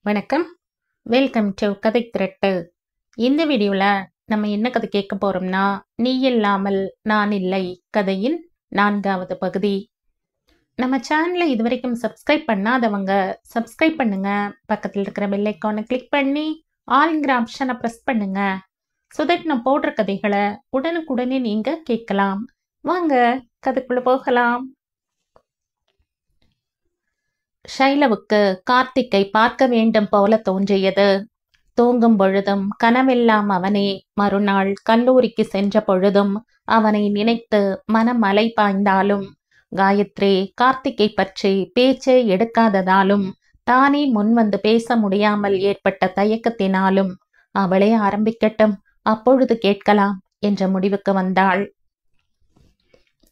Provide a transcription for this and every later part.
வணக்கம். Welcome to கதை திரட்டு. இந்த வீடியோவில் நம்ம என்ன கதை கேட்க போகிறோம்னா, நீ இல்லாமல் நான் இல்லை கதையின் 4வது பகுதி. நம்ம சேனலை இதுவரைக்கும் சப்ஸ்கிரைப் பண்ணாதவங்க சப்ஸ்கிரைப் பண்ணுங்க. பக்கத்தில் இருக்கிற பெல் ஐக்கானை கிளிக் பண்ணி ஆல்ங்கிற ஆப்ஷனை ப்ரெஸ் பண்ணுங்க. ஸோ தட் நான் போடுற கதைகளை உடனுக்குடனே நீங்கள் கேட்கலாம். வாங்க கதைக்குள்ளே போகலாம். ஷைலவுக்கு கார்த்திக்கை பார்க்க வேண்டும் போல தோன்றியது. தூங்கும் பொழுதும் கனவெல்லாம் அவனே. மறுநாள் கல்லூரிக்கு சென்ற பொழுதும் அவனை நினைத்து மனம் அலை பாய்ந்தாலும், காயத்ரி கார்த்திக்கை பற்றி பேச்சே எடுக்காததாலும், தானே முன்வந்து பேச முடியாமல் ஏற்பட்ட தயக்கத்தினாலும், அவளே ஆரம்பிக்கட்டும், அப்பொழுது கேட்கலாம் என்ற முடிவுக்கு வந்தாள்.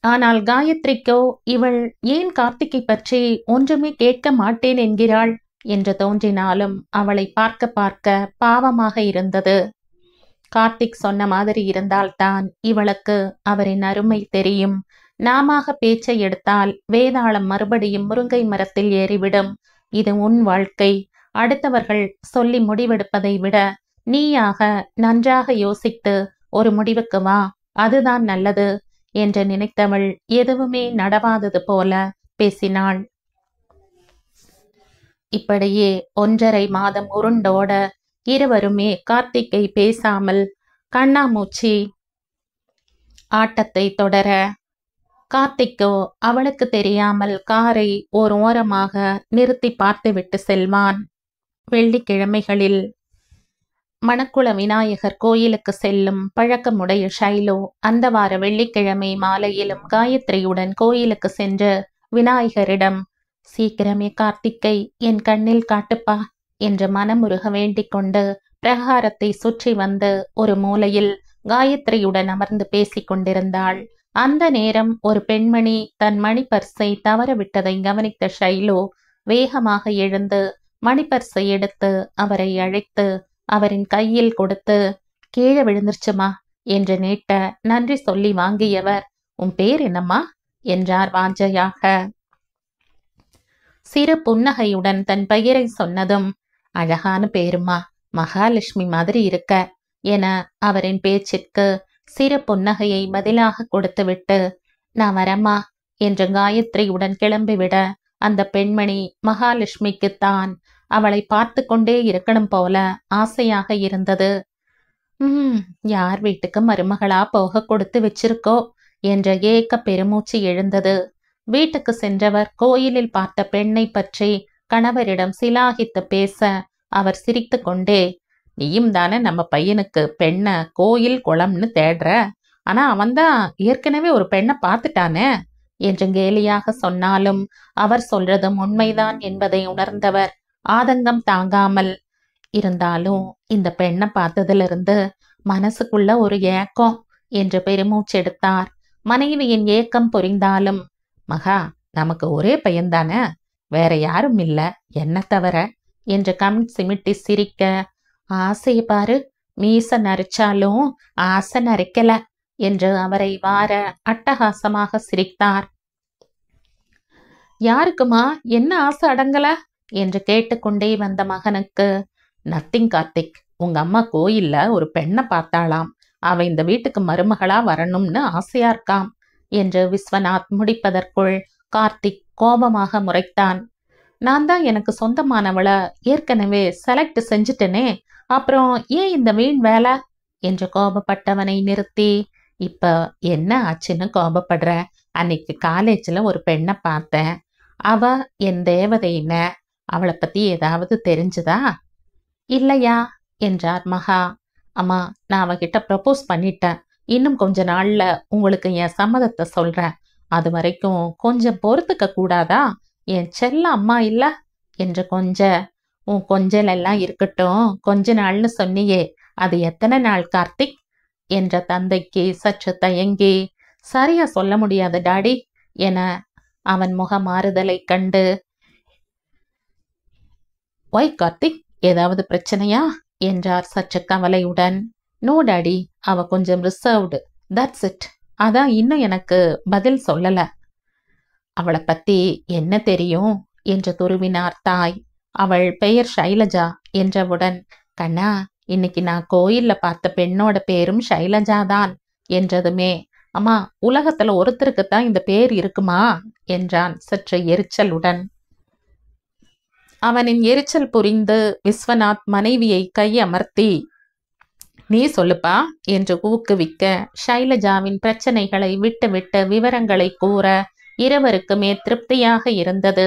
ஆனால் காயத்ரிக்கோ இவள் ஏன் கார்த்திகை பற்றி ஒன்றுமே கேட்க மாட்டேன் என்கிறாள் என்று தோன்றினாலும் அவளை பார்க்க பார்க்க பாவமாக இருந்தது. கார்த்திக் சொன்ன மாதிரி இருந்தால்தான் இவளுக்கு அவரின் அருமை தெரியும். நாமாக பேச்சை எடுத்தால் வேதாளம் மறுபடியும் முருங்கை மரத்தில் ஏறிவிடும். இது உன் வாழ்க்கை. அடுத்தவர்கள் சொல்லி முடிவெடுப்பதை விட நீயாக நன்றாக யோசித்து ஒரு முடிவுக்கு வா, அதுதான் நல்லது என்று நினைத்தவள் எதுவுமே நடவாதது போல பேசினாள். இப்படியே 1.5 மாதம் உருண்டோட இருவருமே கார்த்திக்கை பேசாமல் கண்ணாமூச்சி ஆட்டத்தை தொடர, கார்த்திக்கோ அவளுக்கு தெரியாமல் காரை ஓர் ஓரமாக நிறுத்தி பார்த்துவிட்டு செல்வான். வெள்ளிக்கிழமைகளில் மணக்குள விநாயகர் கோயிலுக்கு செல்லும் பழக்கமுடைய ஷைலோ அந்த வார வெள்ளிக்கிழமை மாலையிலும் காயத்ரியுடன் கோயிலுக்கு சென்று விநாயகரிடம், சீக்கிரமே கார்த்திக்கை என் கண்ணில் காட்டுப்பா என்று மனமுருக வேண்டிக் கொண்டு பிரகாரத்தை சுற்றி வந்து ஒரு மூலையில் காயத்ரியுடன் அமர்ந்து பேசிக் கொண்டிருந்தாள். அந்த நேரம் ஒரு பெண்மணி தன் மணிப்பர்ஸை தவறவிட்டதை கவனித்த ஷைலோ வேகமாக எழுந்து மணிப்பர்ஸை எடுத்து அவரை அழைத்து அவரின் கையில் கொடுத்து, கீழே விழுந்துருச்சுமா என்று நீட்ட நன்றி சொல்லி வாங்கியவர், உன் பேர் என்னம்மா என்றார் வாஞ்சையாக. சிறு புன்னகையுடன் தன் பெயரை சொன்னதும், அழகான பேருமா, மகாலட்சுமி மாதிரி இருக்க என அவரின் பேச்சிற்கு சிறு புன்னகையை பதிலாக கொடுத்துவிட்டு, நான் வரம்மா என்று காயத்ரியுடன் கிளம்பிவிட அந்த பெண்மணி மகாலட்சுமிக்குத்தான் அவளை பார்த்து கொண்டே இருக்கணும் போல ஆசையாக இருந்தது. யார் வீட்டுக்கு மருமகளா போக கொடுத்து வச்சிருக்கோ என்ற ஏக்க பெருமூச்சு எழுந்தது. வீட்டுக்கு சென்றவர் கோயிலில் பார்த்த பெண்ணை பற்றி கணவரிடம் சிலாகித்து பேச அவர் சிரித்து கொண்டே, நீயும் தானே நம்ம பையனுக்கு பெண்ணை கோயில் குளம்னு தேடுற, ஆனா அவன்தான் ஏற்கனவே ஒரு பெண்ணை பார்த்துட்டானே என்று கேலியாக சொன்னாலும் அவர் சொல்றதும் உண்மைதான் என்பதை உணர்ந்தவர் ஆதங்கம் தாங்காமல், இருந்தாலும் இந்த பெண்ணை பார்த்ததிலிருந்து மனசுக்குள்ள ஒரு ஏக்கம் என்று பெருமூச்செடுத்தார். மனைவியின் ஏக்கம் புரிந்தாலும், மகா நமக்கு ஒரே பையன்தானே, வேற யாரும் இல்ல என்ன தவிர என்று கண் சிமிட்டி சிரிக்க, ஆசையை பாரு, மீச நரைச்சாலும் ஆசை நரைக்கல என்று அவரை வார அட்டகாசமாக சிரித்தார். யாருக்குமா என்ன ஆசை அடங்கல என்று கேட்டுக்கொண்டே வந்த மகனுக்கு, நத்திங் கார்த்திக், உங்க அம்மா கோயில்ல ஒரு பெண்ணை பார்த்தாளாம், அவ இந்த வீட்டுக்கு மருமகளா வரணும்னு ஆசையா இருக்காம் என்று விஸ்வநாத் முடிப்பதற்குள் கார்த்திக் கோபமாக முறைத்தான். நான் தான் எனக்கு சொந்தமானவளை ஏற்கனவே செலக்ட் செஞ்சுட்டனே, அப்புறம் ஏன் இந்த வீண் வேலை என்று கோபப்பட்டவனை நிறுத்தி, இப்ப என்ன ஆச்சுன்னு கோபப்படுற, அன்னைக்கு காலேஜில் ஒரு பெண்ணை பார்த்தேன், அவ என் தேவதைன்னு, அவளை பத்தி ஏதாவது தெரிஞ்சுதா? இல்லையா என்றார் மகா. அம்மா, நான் அவகிட்ட ப்ரப்போஸ் பண்ணிட்டேன், இன்னும் கொஞ்ச நாள்ல உங்களுக்கு என் சம்மதத்தை சொல்றேன், அது வரைக்கும் கொஞ்சம் பொறுத்துக்க கூடாதா, என் செல்ல அம்மா இல்ல என்று உன் கொஞ்சல் எல்லாம் இருக்கட்டும், கொஞ்ச நாள்னு சொன்னியே, அது எத்தனை நாள் கார்த்திக் என்ற தந்தைக்கு சற்று தயங்கி, சரியா சொல்ல முடியாது டாடி என அவன் முக மாறுதலை கண்டு, ஒய் கார்த்திக், ஏதாவது பிரச்சனையா என்றார் சற்று கவலையுடன். நோ டாடி, அவ கொஞ்சம் ரிசர்வ்டு, தட்ஸ் இட், அதான் இன்னும் எனக்கு பதில் சொல்லல. அவளை பத்தி என்ன தெரியும் என்று துருவினார் தாய். அவள் பெயர் ஷைலஜா என்றவுடன், கண்ணா, இன்னைக்கு நான் கோயில்ல பார்த்த பெண்ணோட பேரும் ஷைலஜாதான் என்றதுமே, அம்மா, உலகத்துல ஒருத்தருக்குத்தான் இந்த பேர் இருக்குமா என்றான் சற்று எரிச்சலுடன். அவனின் எரிச்சல் புரிந்து விஸ்வநாத் மனைவியை கையமர்த்தி, நீ சொல்லுப்பா என்று ஊக்குவிக்க, ஷைலஜாவின் பிரச்சனைகளை விட்டு விட்டு விவரங்களை கூற இருவருக்குமே திருப்தியாக இருந்தது.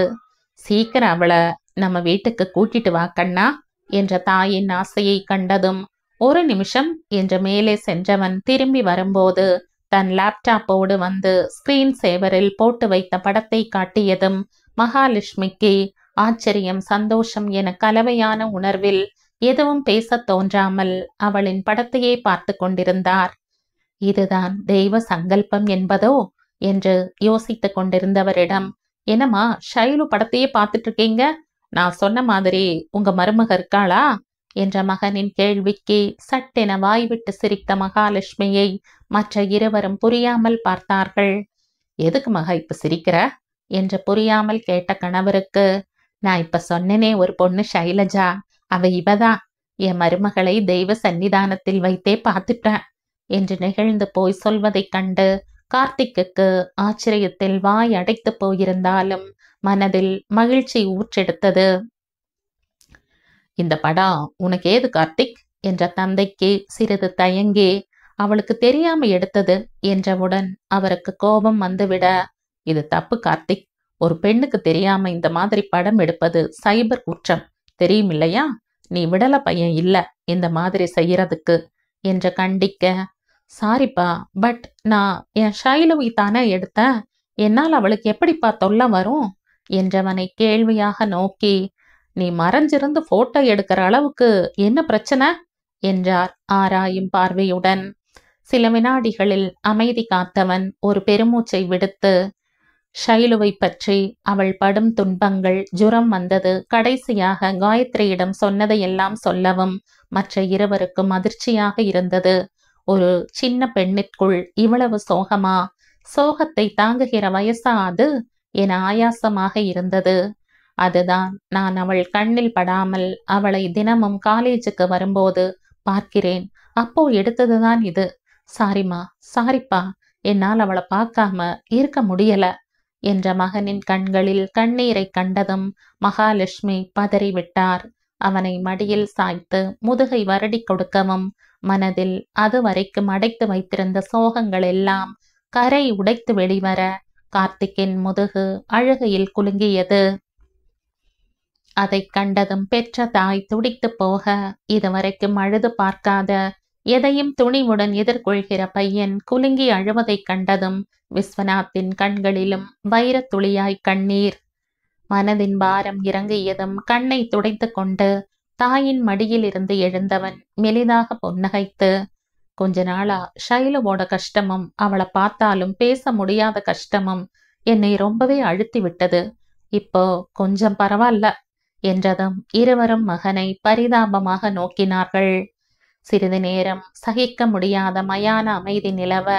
சீக்கிரம் அவளை நம்ம வீட்டுக்கு கூட்டிட்டு வா கண்ணா என்ற தாயின் ஆசையை கண்டதும், ஒரு நிமிஷம் என்று மேலே சென்றவன் திரும்பி வரும்போது தன் லேப்டாப்போடு வந்து ஸ்கிரீன் சேவரில் போட்டு வைத்த படத்தை காட்டியதும் மகாலட்சுமிக்கு ஆச்சரியம், சந்தோஷம் என கலவையான உணர்வில் எதுவும் பேசத் தோன்றாமல் அவளின் படத்தையே பார்த்து கொண்டிருந்தார். இதுதான் தெய்வ சங்கல்பம் என்பதோ என்று யோசித்துக் கொண்டிருந்தவரிடம், என்னம்மா, ஷைலு படத்தையே பார்த்துட்டு இருக்கீங்க, நான் சொன்ன மாதிரி உங்க மருமக இருக்காளா என்ற மகனின் கேள்விக்கு சட்டென வாய்விட்டு சிரித்த மகாலட்சுமியை மற்ற இருவரும் புரியாமல் பார்த்தார்கள். எதுக்கு மகா இப்ப சிரிக்கிற என்று புரியாமல் கேட்ட கணவருக்கு, நான் இப்ப சொன்னேனே ஒரு பொண்ணு ஷைலஜா, அவ இவதான், என் மருமகளை தெய்வ சன்னிதானத்தில் வைத்தே பார்த்துட்டேன் என்று நெகிழ்ந்து போய் சொல்வதைக் கண்டு கார்த்திக்கு ஆச்சரியத்தில் வாய் அடைத்து போயிருந்தாலும் மனதில் மகிழ்ச்சி ஊற்றெடுத்தது. இந்த படம் உனக்கு ஏது கார்த்திக் என்ற தந்தைக்கு சிறிது தயங்கி, அவளுக்கு தெரியாம எடுத்தது என்றவுடன் அவருக்கு கோபம் வந்துவிட, இது தப்பு கார்த்திக், ஒரு பெண்ணுக்கு தெரியாம இந்த மாதிரி படம் எடுப்பது சைபர் குற்றம், தெரியும் இல்லையா, நீ விடல பையன் இல்ல இந்த மாதிரி செய்யறதுக்கு என்று கண்டிக்க, சாரிப்பா, பட் நான் என் ஷைலுவை தானே எடுத்தேன், என்னால் அவளுக்கு எப்படிப்பா தொல்லை வரும் என்றவனை கேள்வியாக நோக்கி, நீ மறைஞ்சிருந்து போட்டோ எடுக்கிற அளவுக்கு என்ன பிரச்சனை என்றார் ஆராயும் பார்வையுடன். சில வினாடிகளில் அமைதி காத்தவன் ஒரு பெருமூச்சை விடுத்து, ஷைலுவை பற்றி அவள் படும் துன்பங்கள், ஜுரம் வந்தது, கடைசியாக காயத்ரியிடம் சொன்னதையெல்லாம் சொல்லவும் மற்ற இருவருக்கும் அதிர்ச்சியாக இருந்தது. ஒரு சின்ன பெண்ணிற்குள் இவ்வளவு சோகமா, சோகத்தை தாங்குகிற வயசா அது என ஆயாசமாக இருந்தது. அதுதான் நான் அவள் கண்ணில் படாமல் அவளை தினமும் காலேஜுக்கு வரும்போது பார்க்கிறேன், அப்போ எடுத்ததுதான் இது. சாரிம்மா, சாரிப்பா, என்னால் அவளை பார்க்காம இருக்க முடியல என்ற மகனின் கண்களில் கண்ணீரை கண்டதும் மகாலட்சுமி பதறிவிட்டார். அவனை மடியில் சாய்த்து முதுகை வருடி கொடுக்கவும் மனதில் அதுவரைக்கும் அடைத்து வைத்திருந்த சோகங்கள் எல்லாம் கரை உடைத்து வெளிவர கார்த்திக்கின் முதுகு அழுகையில் குலுங்கியது. அதை கண்டதும் பெற்ற தாய் துடித்து போக, இதுவரைக்கும் அழுது பார்க்காத, எதையும் துணிவுடன் எதிர்கொள்கிற பையன் குலுங்கி அழுவதைக் கண்டதும் விஸ்வநாத்தின் கண்களிலும் வைரத் துளியாய் கண்ணீர். மனதின் பாரம் இறங்கியதும் கண்ணை துடைத்து கொண்டு தாயின் மடியில் இருந்து எழுந்தவன் மெலிதாக புன்னகைத்து, கொஞ்ச நாளா ஷைலுவோட கஷ்டமும் அவளை பார்த்தாலும் பேச முடியாத கஷ்டமும் என்னை ரொம்பவே அழுத்தி விட்டது, இப்போ கொஞ்சம் பரவாயில்ல என்றதும் இருவரும் மகனை பரிதாபமாக நோக்கினார்கள். சிறிது நேரம் சகிக்க முடியாத மயான அமைதி நிலவ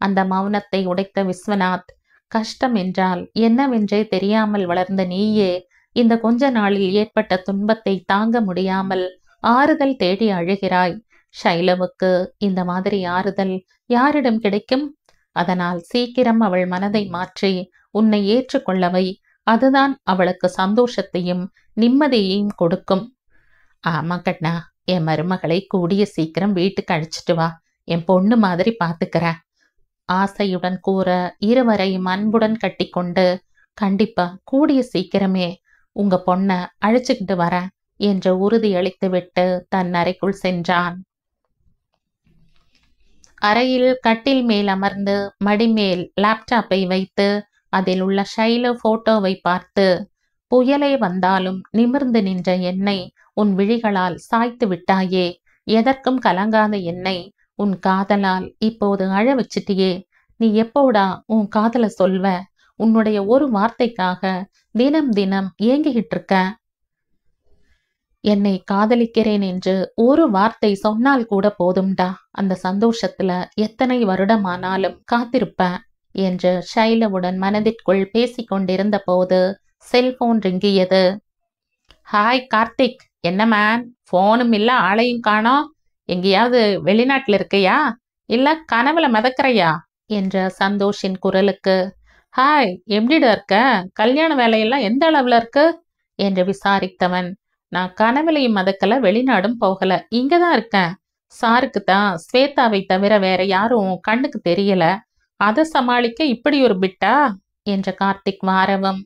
அந்த மௌனத்தை உடைத்த விஸ்வநாத், கஷ்டம் என்றால் என்னவென்றே தெரியாமல் வளர்ந்த நீயே இந்த கொஞ்ச நாளில் ஏற்பட்ட துன்பத்தை தாங்க முடியாமல் ஆறுதல் தேடி அழுகிறாய். ஷைலவுக்கு இந்த மாதிரி ஆறுதல் யாரிடம் கிடைக்கும்? அதனால் சீக்கிரம் அவள் மனதை மாற்றி உன்னை ஏற்றுக்கொள்ளவை, அதுதான் அவளுக்கு சந்தோஷத்தையும் நிம்மதியையும் கொடுக்கும். ஆமா கண்ணா, என் மருமகளை கூடிய சீக்கிரம் வீட்டுக்கு அழைச்சிட்டு வா, என் பொண்ணு மாதிரி பாத்துக்கிற ஆசையுடன் கூற இருவரையும் அன்புடன் கட்டிக்கொண்டு, கண்டிப்பா கூடிய சீக்கிரமே உங்க பொண்ண அழைச்சுக்கிட்டு வர என்று உறுதியளித்துவிட்டு தன் அறைக்குள் சென்றான். அறையில் கட்டில் மேல் அமர்ந்து மடிமேல் லேப்டாப்பை வைத்து அதில் உள்ள ஷைலு போட்டோவை பார்த்து, புயலே வந்தாலும் நிமிர்ந்து நின்ற என்னை உன் விழிகளால் சாய்த்து விட்டாயே, எதற்கும் கலங்காத என்னை உன் காதலால் இப்போது அழ வச்சிட்டியே, நீ எப்போடா உன் காதல சொல்வ? உன்னுடைய ஒரு வார்த்தைக்காக தினம் தினம் ஏங்கிக்கிட்டு இருக்க. என்னை காதலிக்கிறேன் என்று ஒரு வார்த்தை சொன்னால் கூட போதும்டா, அந்த சந்தோஷத்துல எத்தனை வருடமானாலும் காத்திருப்ப என்று ஷைலுவுடன் மனதிற்குள் பேசிக்கொண்டிருந்த போது செல்போன் ரிங்கியது. ஹாய் கார்த்திக், என்ன மேன், ஃபோனும் இல்ல ஆளையும் காணோம். எங்கேயாவது வெளிநாட்டுல இருக்கையா இல்ல கனவுல மிதக்கறையா என்ற சந்தோஷின் குரலுக்கு ஹாய் எப்படிடா இருக்க, கல்யாண வேலையெல்லாம் எந்த அளவுல இருக்கு என்று விசாரித்தவன், நான் கனவுலையும் மதக்கல, வெளிநாடும் போகல, இங்கதான் இருக்கேன். சாருக்கு தான் ஸ்வேதாவை தவிர வேற யாரும் கண்ணுக்கு தெரியல, அதை சமாளிக்க இப்படி ஒரு பிட்டா என்ற கார்த்திக் வாரவம்.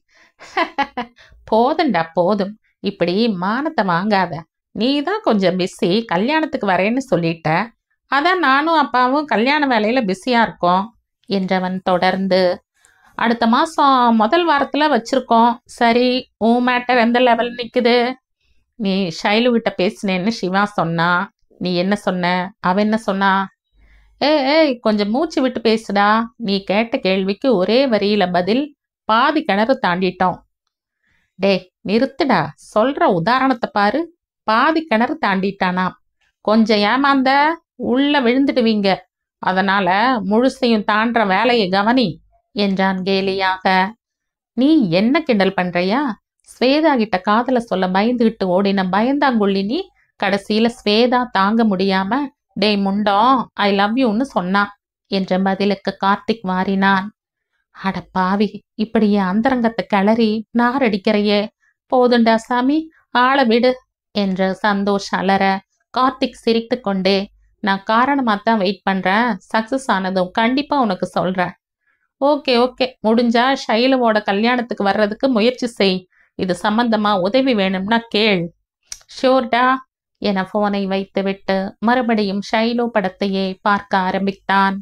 போதும்டா போதும், இப்படி மானத்தை வாங்காத. நீ தான் கொஞ்சம் பிஸி, கல்யாணத்துக்கு வரேன்னு சொல்லிட்ட, அதான் நானும் அப்பாவும் கல்யாண வேலையில பிஸியா இருக்கோம் என்றவன் தொடர்ந்து, அடுத்த மாசம் முதல் வாரத்துல வச்சிருக்கோம். சரி, உன் மேட்டர் எந்த லெவல் நிக்குது? நீ ஷைலு கிட்ட பேசினேன்னு சிவா சொன்னா, நீ என்ன சொன்ன, அவ என்ன சொன்னா? ஏய் கொஞ்சம் மூச்சு விட்டு பேசுடா. நீ கேட்ட கேள்விக்கு ஒரே வரியில பதில், பாதி கிணறு தாண்டிட்டோம். டேய் நிறுத்துடா, சொல்ற உதாரணத்தை பாரு. பாதி கிணறு தாண்டிட்டானா, கொஞ்சம் ஏமாந்த உள்ள விழுந்துடுவீங்க, அதனால முழுசையும் தாண்டுற வேலையை கவனி என்றான் கேலியாக. நீ என்ன கிண்டல் பண்றியா? ஸ்வேதா கிட்ட காதல சொல்ல பயந்துகிட்டு ஓடின பயந்தாங்குள்ளி நீ. கடைசியில ஸ்வேதா தாங்க முடியாம டேய் முண்டம் ஐ லவ் யூன்னு சொன்னான் என்ற பதிலுக்கு கார்த்திக் வாரினான். அட பாவி, இப்படியே அந்தரங்கத்தை கிளறி நாரடிக்கிறையே, போதுண்டா சாமி, ஆள விடு என்ற சந்தோஷ் அலற, கார்த்திக் சிரித்து கொண்டே, நான் காரணமாத்தான் வெயிட் பண்றேன், சக்சஸ் ஆனதும் கண்டிப்பா உனக்கு சொல்றேன். ஓகே ஓகே, முடிஞ்சா ஷைலுவோட கல்யாணத்துக்கு வர்றதுக்கு முயற்சி செய். இது சம்பந்தமா உதவி வேணும்னா கேள். ஷோர்டா என போனை வைத்துவிட்டு மறுபடியும் ஷைலு படத்தையே பார்க்க ஆரம்பித்தான்.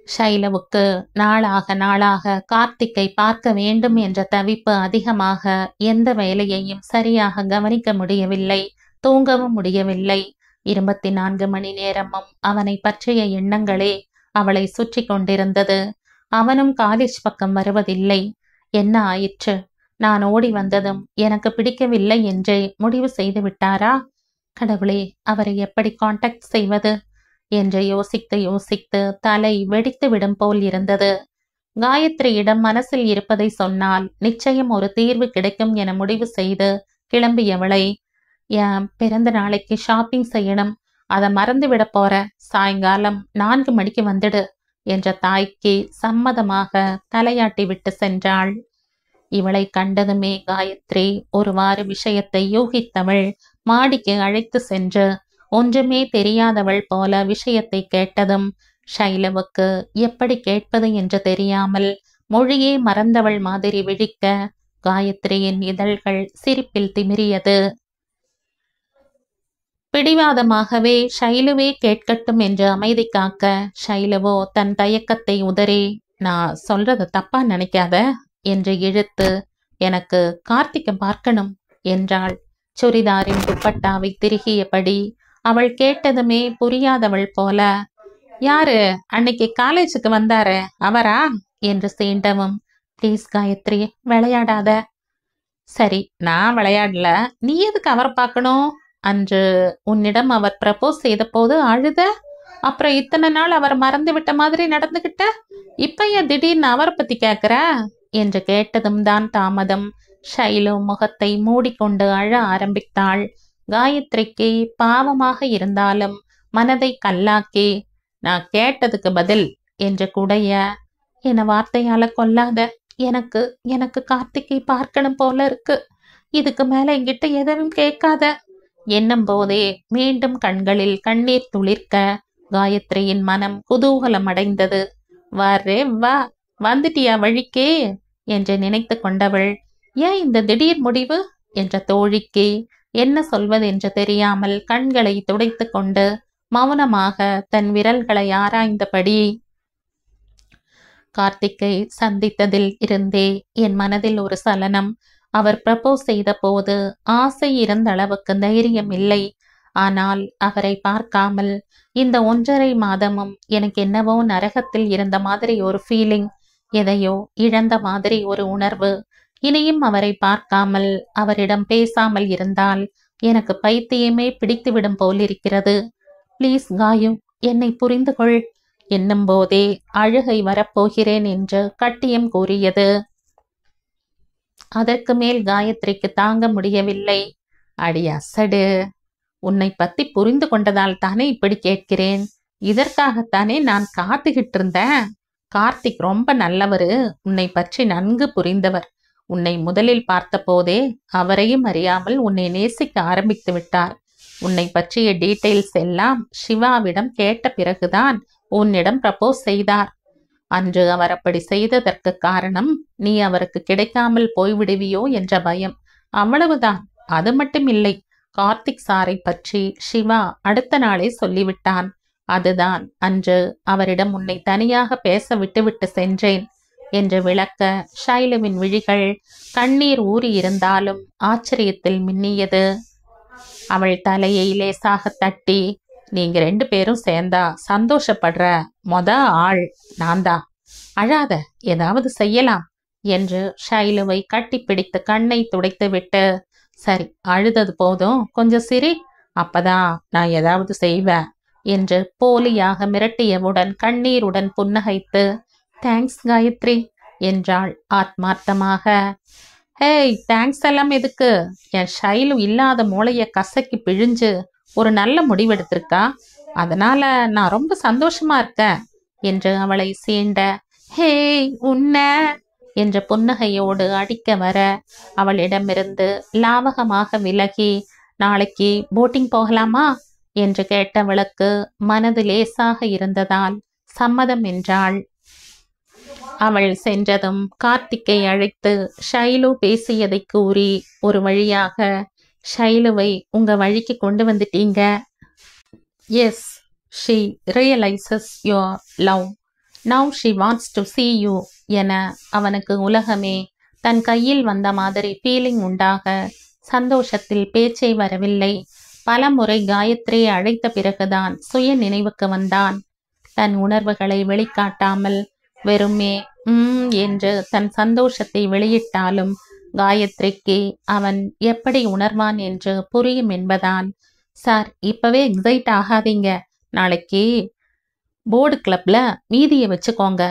ஷைலுவுக்கு நாளாக நாளாக கார்த்திக்கை பார்க்க வேண்டும் என்ற தவிப்பு அதிகமாக, எந்த வேலையையும் சரியாக கவனிக்க முடியவில்லை, தூங்கவும் முடியவில்லை. 24 மணி நேரமும் அவனை பற்றிய எண்ணங்களே அவளை சுற்றி கொண்டிருந்தது. அவனும் காலேஜ் பக்கம் வருவதில்லை. என்ன ஆயிற்று? நான் ஓடி வந்ததும் எனக்கு பிடிக்கவில்லை என்றே முடிவு செய்து விட்டாரா? கடவுளே, அவரை எப்படி காண்டாக்ட் செய்வது என்று யோசித்து யோசித்து தலை வெடித்து விடும் போல் இருந்தது. காயத்ரியிடம் மனசில் இருப்பதை சொன்னால் நிச்சயம் ஒரு தீர்வு கிடைக்கும் என முடிவு செய்து கிளம்பியவளை, என் பிறந்த நாளைக்கு ஷாப்பிங் செய்யணும், அதை மறந்துவிட போற, சாயங்காலம் 4 மணிக்கு வந்துடு என்ற தாய்க்கு சம்மதமாக தலையாட்டி விட்டு சென்றாள். இவளை கண்டதுமே காயத்ரி ஒருவாறு விஷயத்தை யூகித்தவள் மாடிக்கு அழைத்து சென்று ஒன்றுமே தெரியாதவள் போல விஷயத்தை கேட்டதும் ஷைலுவுக்கு எப்படி கேட்பது என்று தெரியாமல் மொழியே மறந்தவள் மாதிரி விழிக்க காயத்ரியின் இதழ்கள் சிரிப்பில் திமிரியது. பிடிவாதமாகவே ஷைலுவே கேட்கட்டும் என்று அமைதி காக்க, ஷைலுவோ தன் தயக்கத்தை உதறி, நான் சொல்றத தப்பா நினைக்காத என்று இழுத்து, எனக்கு கார்த்திகை பார்க்கணும் என்றாள். சுரிதாரின் துப்பட்டாவை திருகியபடி. அவள் கேட்டதுமே புரியாதவள் போல, யாரு அன்னைக்கு காலேஜுக்கு வந்தாரு அவரா என்று சீண்டவும், ப்ளீஸ் காயத்ரி, விளையாடாத. சரி, நான் விளையாடல, நீ எதுக்கு அவரை பார்க்கணும்? அன்று உன்னிடம் அவர் ப்ரப்போஸ் செய்த போது அழுத, அப்புறம் இத்தனை நாள் அவர் மறந்து விட்ட மாதிரி நடந்துகிட்ட, இப்ப ஏன் திடீர்னு அவரை பத்தி கேக்குற என்று கேட்டதும் தான் தாமதம். ஷைலு முகத்தை மூடிக்கொண்டு அழ ஆரம்பித்தாள். காயத்ரிக்கு பாவமாக இருந்தாலும் மனதை கல்லாக்கி, நான் கேட்டதுக்கு பதில் என்று குடைய, என வார்த்தையால கொல்லாத, எனக்கு எனக்கு கார்த்திகை பார்க்கணும் போல இருக்கு, இதுக்கு மேல என்கிட்ட எதுவும் கேட்காத என்னும் போதே மீண்டும் கண்களில் கண்ணீர் துளிர்க்க காயத்ரியின் மனம் குதூகலம் அடைந்தது. வரே வா, வந்துட்டியா வழிக்கே என்று நினைத்து கொண்டவள், ஏன் இந்த திடீர் முடிவு என்ற தோழிக்கு என்ன சொல்வதென்று தெரியாமல் கண்களை துடைத்து கொண்டு மௌனமாக தன் விரல்களை ஆராய்ந்தபடி, கார்த்திக்கை சந்தித்ததில் இருந்தே என் மனதில் ஒரு சலனம். அவர் ப்ரப்போஸ் செய்த போது ஆசை இருந்த அளவுக்கு தைரியம் இல்லை. ஆனால் அவரை பார்க்காமல் இந்த 1.5 மாதமும் எனக்கு என்னவோ நரகத்தில் இருந்த மாதிரி ஒரு ஃபீலிங், எதையோ இழந்த மாதிரி ஒரு உணர்வு. இனியும் அவரை பார்க்காமல் அவரிடம் பேசாமல் இருந்தால் எனக்கு பைத்தியமே பிடித்துவிடும் போலிருக்கிறது. ப்ளீஸ் காயு, என்னை புரிந்து கொள் என்னும் போதே அழுகை வரப்போகிறேன் என்று கட்டியம் கூறியது. அதற்கு மேல் காயத்ரிக்கு தாங்க முடியவில்லை. அடி அசடு, உன்னை பத்தி புரிந்து கொண்டதால் தானே இப்படி கேட்கிறேன். இதற்காகத்தானே நான் காத்துக்கிட்டு இருந்தேன். கார்த்திக் ரொம்ப நல்லவரு, உன்னை பற்றி நன்கு புரிந்தவர். உன்னை முதலில் பார்த்தபோதே அவரையும் அறியாமல் உன்னை நேசிக்க ஆரம்பித்து விட்டார். உன்னை பற்றிய டீட்டெயில்ஸ் எல்லாம் சிவாவிடம் கேட்ட பிறகுதான் உன்னிடம் ப்ரப்போஸ் செய்தார். அன்று அவர் அப்படி செய்ததற்கு காரணம் நீ அவருக்கு கிடைக்காமல் போய்விடுவியோ என்ற பயம், அவ்வளவுதான். அது மட்டும் இல்லை, கார்த்திக் சாரை பற்றி சிவா அடுத்த நாளே சொல்லிவிட்டான். அதுதான் அன்று அவரிடம் உன்னை தனியாக பேச விட்டுவிட்டு சென்றேன் என்று விளக்க ஷைலுவின் விழிகள் கண்ணீர் ஊறி இருந்தாலும் ஆச்சரியத்தில் மின்னியது. அவள் தலையை லேசாக தட்டி, நீங்க 2 பேரும் சேர்ந்தா சந்தோஷப்படுற ஆள் நான்தான். அழாத, ஏதாவது செய்யலாம் என்று ஷைலுவை கட்டிப்பிடித்து கண்ணை துடைத்துவிட்டு, சரி அழுதது போதும், கொஞ்சம் சிரி, அப்பதான் நான் ஏதாவது செய்வேன் என்று போலியாக மிரட்டியவுடன் கண்ணீருடன் புன்னகைத்து, தேங்க்ஸ் காயத்ரி என்றாள் ஆத்மார்த்தமாக. ஹேய், தேங்க்ஸ் எல்லாம் எதுக்கு? என் ஷைலு இல்லாத மூளைய கசக்கி பிழிஞ்சு ஒரு நல்ல முடிவெடுத்திருக்கா. அதனால நான் ரொம்ப சந்தோஷமா இருக்கேன் என்று அவளை சீண்ட, ஹேய் உன்ன என்ற புன்னகையோடு அடிக்க வர அவளிடமிருந்து லாவகமாக விலகி, நாளைக்கு போட்டிங் போகலாமா என்று கேட்டவளுக்கு மனது லேசாக இருந்ததால் சம்மதம் என்றாள். அவள் சென்றதும் கார்த்திக்கை அழைத்து ஷைலு பேசியதை கூறி ஒரு வழியாக, ஷைலுவை உங்க வழிக்கு கொண்டு வந்துட்டீங்க. Yes, she realises your love. Now she wants to see you என அவனுக்கு உலகமே தன் கையில் வந்த மாதிரி ஃபீலிங் உண்டாக சந்தோஷத்தில் பேச்சே வரவில்லை. பல முறை காயத்ரியை அழைத்த பிறகுதான் சுய நினைவுக்கு வந்தான். தன் உணர்வுகளை வெளிக்காட்டாமல் வெறுமே என்று தன் சந்தோஷத்தை வெளியிட்டாலும் காயத்ரிக்கு அவன் எப்படி உணர்வான் என்று புரியும் என்பதால், சார் இப்பவே எக்ஸைட் ஆகாதீங்க, நாளைக்கு போர்டு கிளப்ல மீதியை வச்சுக்கோங்க,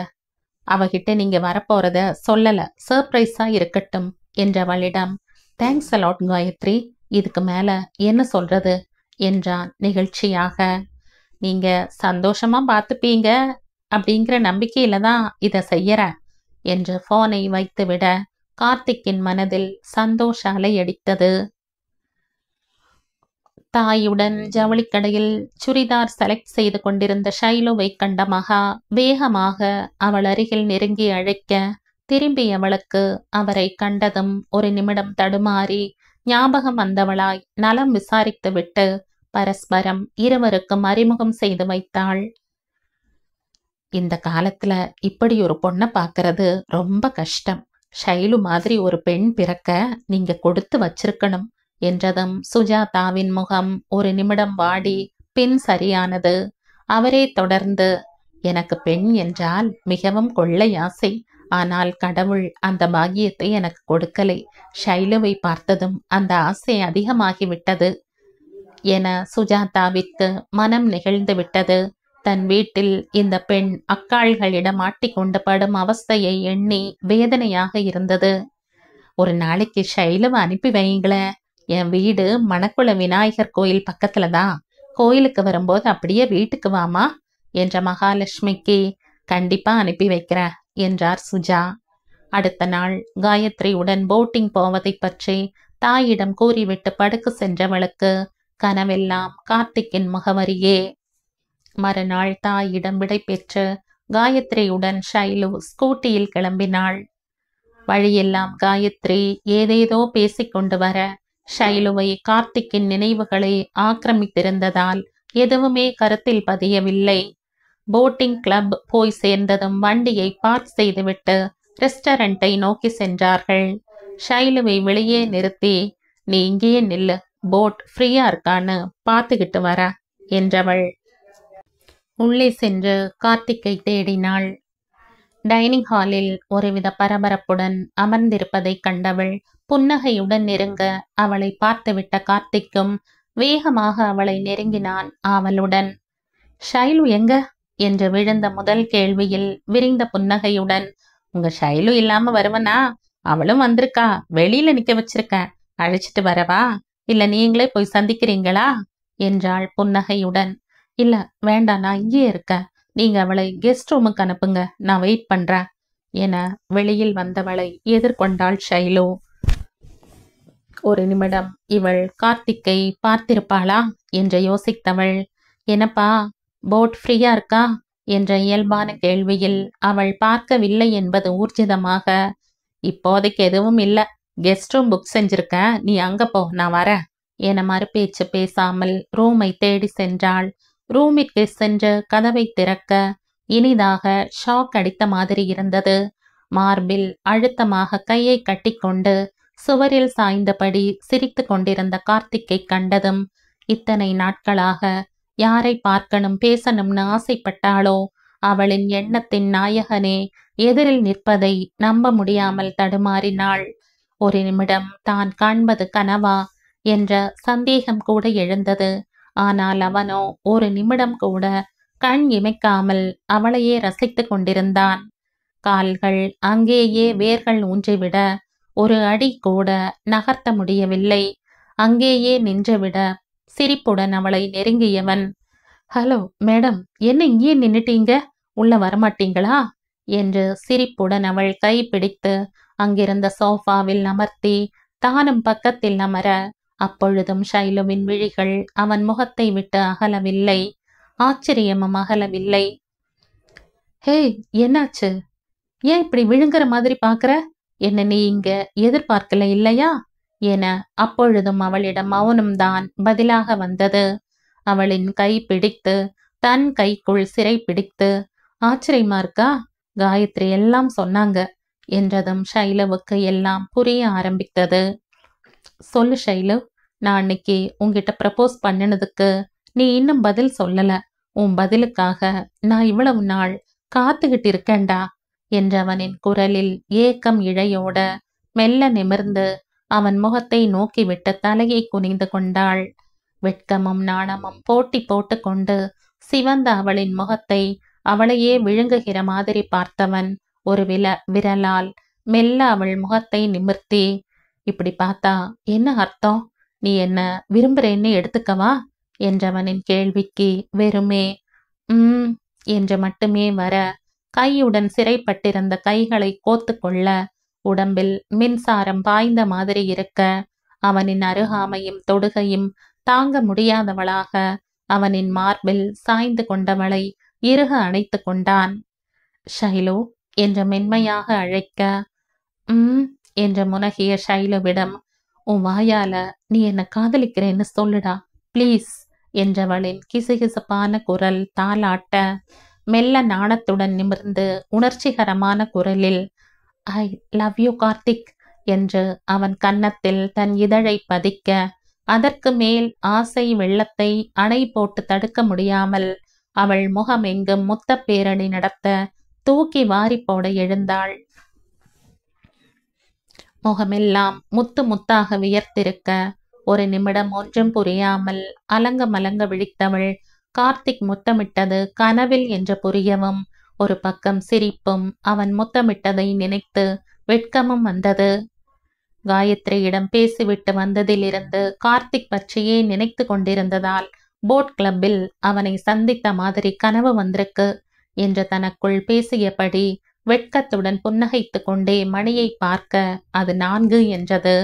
அவகிட்ட நீங்க வரப்போறத சொல்லல, சர்ப்ரைஸா இருக்கட்டும் என்றவளிடம், தேங்க்ஸ் அலாட் காயத்ரி, இதுக்கு மேல என்ன சொல்றது என்றான் நிகழ்ச்சியாக. நீங்க சந்தோஷமா பார்த்துப்பீங்க அப்படிங்கிற நம்பிக்கையில தான் இதை செய்யற என்று போனை வைத்துவிட கார்த்திக்கின் மனதில் சந்தோஷ அலை அடித்தது. தாயுடன் ஜவுளிக்கடையில் சுடிதார் செலக்ட் செய்து கொண்டிருந்த ஷைலுவை கண்ட மகா வேகமாக அவள் அருகில் நெருங்கி அழைக்க, திரும்பியவளுக்கு அவரை கண்டதும் ஒரு நிமிடம் தடுமாறி ஞாபகம் வந்தவளாய் நலம் விசாரித்துவிட்டு பரஸ்பரம் இருவருக்கும் அறிமுகம் செய்து வைத்தாள். இந்த காலத்துல இப்படி ஒரு பொண்ணை பார்க்கறது ரொம்ப கஷ்டம். ஷைலு மாதிரி ஒரு பெண் பிறக்க நீங்க கொடுத்து வச்சிருக்கணும் என்றதும் சுஜாதாவின் முகம் ஒரு நிமிடம் வாடி பின் சரியானது. அவரே தொடர்ந்து, எனக்கு பெண் என்றால் மிகவும் கொள்ளை ஆசை, ஆனால் கடவுள் அந்த பாக்கியத்தை எனக்கு கொடுக்கலை. ஷைலுவை பார்த்ததும் அந்த ஆசை அதிகமாகிவிட்டது என சுஜாதாவிற்கு மனம் நெகிழ்ந்து விட்டது. தன் வீட்டில் இந்த பெண் அக்காள்களிடம் மாட்டிக்கொண்டு படும் அவஸ்தையை எண்ணி வேதனையாக இருந்தது. ஒரு நாளைக்கு ஷைலுவை அனுப்பி வைங்களேன், என் வீடு மணக்குள விநாயகர் கோயில் பக்கத்துல தான், கோயிலுக்கு வரும்போது அப்படியே வீட்டுக்கு வாமா என்ற மகாலட்சுமிக்கு, கண்டிப்பா அனுப்பி வைக்கிறேன் என்றார் சுஜா. அடுத்த நாள் காயத்ரியுடன் போட்டிங் போவதை பற்றி தாயிடம் கூறிவிட்டு படுக்க சென்றவளுக்கு கனவெல்லாம் கார்த்திக்கின் முகவரியே. மறுநாள் தாயிடம் விடை பெற்று காயத்ரியுடன் ஷைலு ஸ்கூட்டியில் கிளம்பினாள். வழியெல்லாம் காயத்ரி ஏதேதோ பேசிக்கொண்டு வர ஷைலுவை கார்த்திக்கின் நினைவுகளை ஆக்கிரமித்திருந்ததால் எதுவுமே கருத்தில் பதியவில்லை. போட்டிங் கிளப் போய் சேர்ந்ததும் வண்டியை பார்க் செய்துவிட்டு ரெஸ்டாரண்டை நோக்கி சென்றார்கள். ஷைலுவை வெளியே நிறுத்தி, நீ இங்கேயே நில்லு, போட் ஃப்ரீயா இருக்கான்னு பார்த்துக்கிட்டு வர என்றவள் உள்ளே சென்று கார்த்திக்கை தேடினாள். டைனிங் ஹாலில் ஒருவித பரபரப்புடன் அமர்ந்திருப்பதை கண்டவள் புன்னகையுடன் நெருங்க அவளை பார்த்துவிட்ட கார்த்திக்கும் வேகமாக அவளை நெருங்கினான் ஆவலுடன். ஷைலு எங்க என்று விழுந்த முதல் கேள்வியில் விரிந்த புன்னகையுடன், உங்க ஷைலு இல்லாம வருவனா? அவளும் வந்திருக்கா, வெளியில நிக்க வச்சிருக்கேன், அழைச்சிட்டு வரவா, இல்ல நீங்களே போய் சந்திக்கிறீங்களா என்றாள் புன்னகையுடன். இல்ல வேண்டாம், நான் இங்கே இருக்கேன், நீங்க அவளை கெஸ்ட் ரூமுக்கு அனுப்புங்க, நான் வெயிட் பண்றேன் என வெளியில் வந்தவளை எதிர்கொண்டாள் ஷைலு. ஒரு நிமிடம் இவள் கார்த்திக்கை பார்த்திருப்பாளா என்று யோசித்தவள், என்னப்பா போட் ஃப்ரீயா இருக்கா என்ற இயல்பான கேள்வியில் அவள் பார்க்கவில்லை என்பது ஊர்ஜிதமாக, இப்போதைக்கு எதுவும் இல்ல, கெஸ்ட் ரூம் புக் செஞ்சிருக்கேன், நீ அங்க போ, நான் வரேன் என மறுபேச்சு பேசாமல் ரூமை தேடி சென்றாள். ரூமிற்கு சென்று கதவை திறக்க இனிதாக ஷாக் அடித்த மாதிரி இருந்தது. மார்பில் அழுத்தமாக கையை கட்டிக்கொண்டு சுவரில் சாய்ந்தபடி சிரித்து கொண்டிருந்த கார்த்திக்கை கண்டதும் இத்தனை நாட்களாக யாரை பார்க்கணும் பேசணும்னு ஆசைப்பட்டாளோ அவளின் எண்ணத்தின் நாயகனே எதிரில் நிற்பதை நம்ப முடியாமல் தடுமாறினாள். ஒரு நிமிடம் தான் காண்பது கனவா என்ற சந்தேகம் கூட எழுந்தது. ஆனால் அவனோ ஒரு நிமிடம் கூட கண் இமைக்காமல் அவளையே ரசித்து கொண்டிருந்தான். கால்கள் அங்கேயே வேர்கள் ஊன்றிவிட ஒரு அடி கூட நகர்த்த முடியவில்லை. அங்கேயே நின்றுவிட சிரிப்புடன் அவளை நெருங்கியவன், ஹலோ மேடம், என்ன இங்கே நின்னுட்டீங்க, உள்ள வரமாட்டீங்களா என்று சிரிப்புடன் அவள் கை பிடித்து அங்கிருந்த சோஃபாவில் அமர்த்தி தானும் பக்கத்தில் அமர, அப்பொழுதும் ஷைலுவின் விழிகள் அவன் முகத்தை விட்டு அகலவில்லை, ஆச்சரியமும் அகலவில்லை. ஹே, என்னாச்சு, ஏன் இப்படி விழுங்குற மாதிரி பாக்குற, என்ன நீ இங்க எதிர்பார்க்கல இல்லையா என அப்பொழுதும் அவளிடம் மௌனம்தான் பதிலாக வந்தது. அவளின் கை பிடித்து தன் கைக்குள் சிறை பிடித்து, ஆச்சரியமா இருக்கா, காயத்ரி எல்லாம் சொன்னாங்க என்றதும் ஷைலுவுக்கு எல்லாம் புரிய ஆரம்பித்தது. சொல்லு ஷைலு, நான் அன்னைக்கு உன்கிட்ட ப்ரப்போஸ் பண்ணினதுக்கு நீ இன்னும் பதில் சொல்லல, உன் பதிலுக்காக நான் இவ்வளவு நாள் காத்துக்கிட்டு இருக்கேன்டா என்றவனின் குரலில் ஏக்கம் இழையோட மெல்ல நிமிர்ந்து அவன் முகத்தை நோக்கிவிட்டு தலையை குனிந்து கொண்டாள். வெட்கமும் நாணமும் போட்டி போட்டு கொண்டு சிவந்த அவளின் முகத்தை அவளையே விழுங்குகிற மாதிரி பார்த்தவன் ஒரு விரலால் மெல்ல அவள் முகத்தை நிமிர்த்தி, இப்படி பார்த்தா என்ன அர்த்தம், நீ என்ன விரும்புறேன்னு எடுத்துக்கவா என்றவனின் கேள்விக்கு வெறுமே என்று மட்டுமே வர, கையுடன் சிறைப்பட்டிருந்த கைகளை கோத்து கொள்ள உடம்பில் மின்சாரம் பாய்ந்த மாதிரி இருக்க, அவனின் அருகாமையும் தொடுகையும் தாங்க முடியாதவளாக அவனின் மார்பில் சாய்ந்து கொண்டவளை இறுக அணைத்து கொண்டான். ஷைலு என்று மென்மையாக அழைக்க, என்று முனகிய ஷைலுவிடம், உன் வாயால நீ என்ன காதலிக்கிறேன்னு சொல்லுடா ப்ளீஸ் என்றவளின் கிசுகிசுப்பான குரல் தாளாட்ட, மெல்ல நாணத்துடன் நிமிர்ந்து உணர்ச்சிகரமான குரலில், ஐ லவ் யூ கார்த்திக் என்று அவன் கன்னத்தில் தன் இதழை பதிக்க, அதற்கு மேல் ஆசை வெள்ளத்தை அணை போட்டு தடுக்க முடியாமல் அவள் முகமெங்கும் முத்தப்பேரணி நடத்த தூக்கி வாரி போட எழுந்தாள். முகமெல்லாம் முத்து முத்தாக வியர்த்திருக்க ஒரு நிமிடம் ஒன்றும் புரியாமல் அலங்க மலங்க விழித்தவள் கார்த்திக் முத்தமிட்டது கனவில் என்று புரியவும் ஒரு பக்கம் சிரிப்பும் அவன் முத்தமிட்டதை நினைத்து வெட்கமும் வந்தது. காயத்ரியிடம் பேசிவிட்டு வந்ததிலிருந்து கார்த்திக் பற்றியே நினைத்து கொண்டிருந்ததால் போட் கிளப்பில் அவனை சந்தித்த மாதிரி கனவு வந்திருக்கு என்று தனக்குள் பேசியபடி வெட்கத்துடன் புன்னகைத்து கொண்டே மணியை பார்க்க அது 4 என்றது.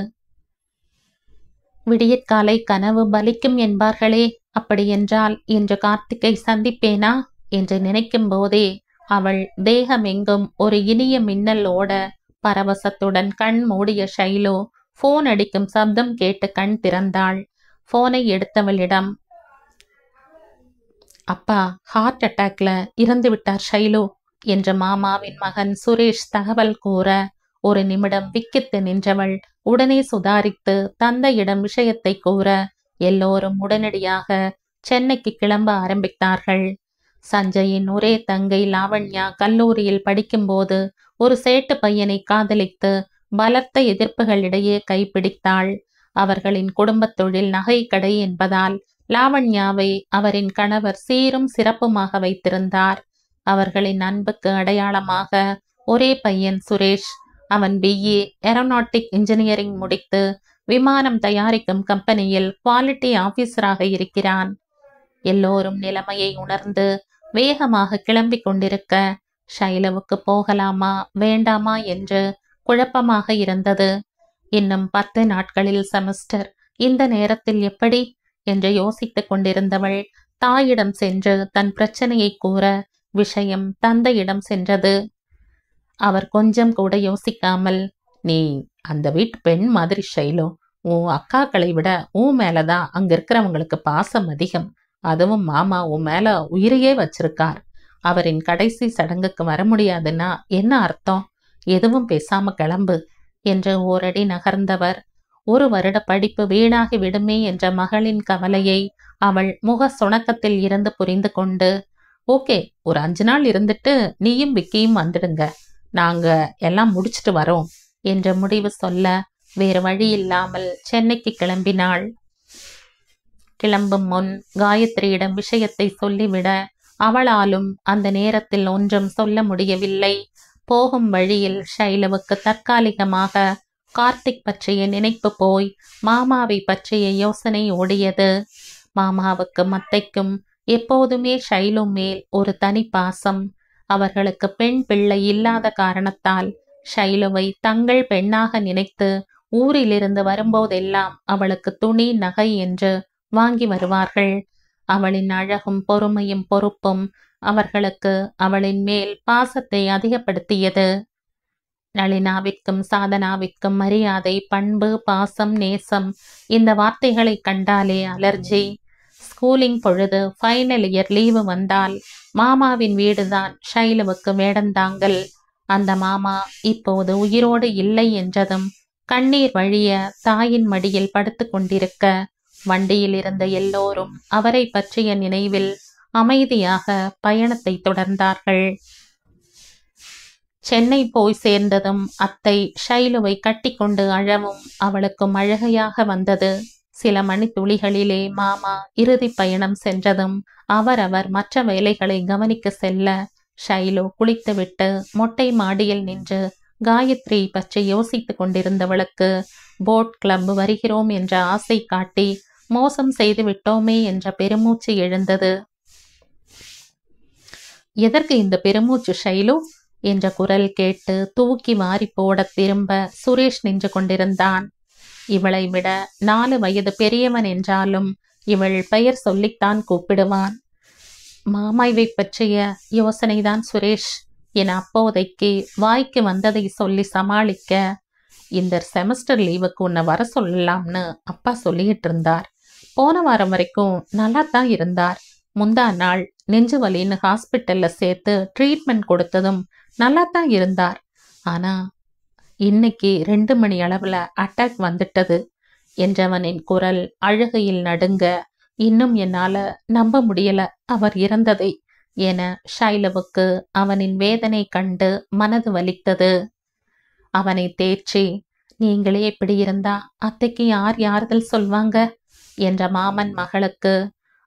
விடியற்காலை கனவு பலிக்கும் என்பார்களே, அப்படியென்றால் இன்று கார்த்திக்கை சந்திப்பேனா என்று நினைக்கும் போதே அவள் தேகமெங்கும் ஒரு இனிய மின்னல் ஓட பரவசத்துடன் கண் மூடிய ஷைலு போன் அடிக்கும் சப்தம் கேட்டு கண் திறந்தாள். போனை எடுத்தவளிடம், அப்பா ஹார்ட் அட்டாக்ல இறந்து விட்டார் ஷைலு என்று மாமாவின் மகன் சுரேஷ் தகவல் கூற ஒரு நிமிடம் விக்கித்து நின்றவள் உடனே சுதாரித்து தந்தையிடம் விஷயத்தை கூற எல்லோரும் உடனடியாக சென்னைக்கு கிளம்ப ஆரம்பித்தார்கள். சஞ்சயின் ஒரே தங்கை லாவண்யா கல்லூரியில் படிக்கும்போது ஒரு சேட்டு பையனை காதலித்து பலத்த எதிர்ப்புகளிடையே கைப்பிடித்தாள். அவர்களின் குடும்பத் தொழில் நகை கடை என்பதால் லாவண்யாவை அவரின் கணவர் சீரும் சிறப்புமாக வைத்திருந்தார். அவர்களின் அன்புக்கு அடையாளமாக ஒரே பையன் சுரேஷ். அவன் BA ஏரோநாட்டிக் இன்ஜினியரிங் முடித்து விமானம் தயாரிக்கும் கம்பெனியில் குவாலிட்டி ஆபீசராக இருக்கிறான். எல்லோரும் நிலைமையை உணர்ந்து வேகமாக கிளம்பிக் கொண்டிருக்க ஷைலுவுக்கு போகலாமா வேண்டாமா என்று குழப்பமாக இருந்தது. இன்னும் 10 நாட்களில் செமஸ்டர், இந்த நேரத்தில் எப்படி என்று யோசித்துக் கொண்டிருந்தவள் தாயிடம் சென்று தன் பிரச்சனையை கூற விஷயம் தந்தையிடம் சென்றது. அவர் கொஞ்சம் கூட யோசிக்காமல், நீ அந்த வீட்டு பெண் மாதிரி ஷைலு, உன் அக்காக்களை விட உன் மேலதான் அங்க இருக்கிறவங்களுக்கு பாசம் அதிகம். அதுவும் மாமா உன் மேல உயிரையே வச்சிருக்கார். அவரின் கடைசி சடங்குக்கு வர முடியாதுன்னா என்ன அர்த்தம்? எதுவும் பேசாம கிளம்பு என்று ஓரடி நகர்ந்தவர் 1 வருட படிப்பு வீணாகி விடுமே என்ற மகளின் கவலையை அவள் முக சுணக்கத்தில் இருந்து புரிந்து கொண்டு, ஓகே, ஒரு 5 நாள் இருந்துட்டு நீயும் விக்கியும் வந்துடுங்க, நாங்க எல்லாம் முடிச்சிட்டு வரோம் என்ற முடிவு சொல்ல வேறு வழி இல்லாமல் சென்னைக்கு கிளம்பினாள். கிளம்பும் முன் காயத்ரியிடம் விஷயத்தை சொல்லிவிட அவளாலும் அந்த நேரத்தில் ஒன்றும் சொல்ல முடியவில்லை. போகும் வழியில் ஷைலுவுக்கு தற்காலிகமாக கார்த்திக் பற்றிய நினைப்பு போய் மாமாவை பற்றிய யோசனை ஓடியது. மாமாவுக்கு மத்தைக்கும் எப்போதுமே ஷைலு மேல் ஒரு தனி பாசம். அவர்களுக்கு பெண் பிள்ளை இல்லாத காரணத்தால் ஷைலுவை தங்கள் பெண்ணாக நினைத்து ஊரிலிருந்து வரும்போதெல்லாம் அவளுக்கு துணி நகை என்று வாங்கி வருவார்கள். அவளின் அழகும் பொறுமையும் பொறுப்பும் அவர்களுக்கு அவளின் மேல் பாசத்தை அதிகப்படுத்தியது. நளினாவிற்கும் சாதனாவிற்கும் மரியாதை, பண்பு, பாசம், நேசம் இந்த வார்த்தைகளை கண்டாலே அலர்ஜி. ஸ்கூலிங் பொழுது ஃபைனல் இயர் லீவு வந்தால் மாமாவின் வீடுதான் ஷைலுவுக்கு வேடந்தாங்கல். அந்த மாமா இப்போது உயிரோடு இல்லை என்றதும் கண்ணீர் வழிய தாயின் மடியில் படுத்து கொண்டிருக்க வண்டியில் இருந்த எல்லோரும் அவரை பற்றிய நினைவில் அமைதியாக பயணத்தை தொடர்ந்தார்கள். சென்னை போய் சேர்ந்ததும் அத்தை ஷைலுவை கட்டிக்கொண்டு அழவும் அவளுக்கும் அழுகையாக வந்தது. சில மணித்துளிகளிலே மாமா இறுதி பயணம் சென்றதும் அவரவர் மற்ற வேலைகளை கவனிக்க செல்ல ஷைலு குளித்துவிட்டு மொட்டை மாடியில் நின்று காயத்ரி பற்றி யோசித்துக் கொண்டிருந்தவளுக்கு போட் கிளப் வருகிறோம் என்ற ஆசை காட்டி மோசம் செய்து விட்டோமே என்ற பெருமூச்சு எழுந்தது. எதற்கு இந்த பெருமூச்சு ஷைலு என்ற குரல் கேட்டு தூக்கி வாரி போட திரும்ப சுரேஷ் நின்று கொண்டிருந்தான். இவளை விட 4 வயது பெரியவன் என்றாலும் இவள் பெயர் சொல்லித்தான் கூப்பிடுவான். மாமாவை பற்றிய யோசனைதான் சுரேஷ் என அப்போதைக்கு வாய்க்கு வந்ததை சொல்லி சமாளிக்க, இந்த செமஸ்டர் லீவுக்கு உன்னை வர சொல்லலாம்னு அப்பா சொல்லிட்டு இருந்தார். போன வாரம் வரைக்கும் நல்லா தான் இருந்தார். முந்தா நாள் நெஞ்சு வலின்னு ஹாஸ்பிட்டல்ல சேர்த்து ட்ரீட்மெண்ட் கொடுத்ததும் நல்லா தான் இருந்தார். ஆனா இன்னைக்கு 2 மணி அளவுல அட்டாக் வந்துட்டது என்றவனின் குரல் அழுகையில் நடுங்க, இன்னும் என்னால நம்ப முடியல அவர் இறந்ததை என ஷைலுவுக்கு அவனின் வேதனை கண்டு மனது வலித்தது. அவனை தேற்றி, நீங்களே இப்படி இருந்தா அத்தைக்கு யார் யாறுதல் சொல்வாங்க என்ற மாமன் மகளுக்கு,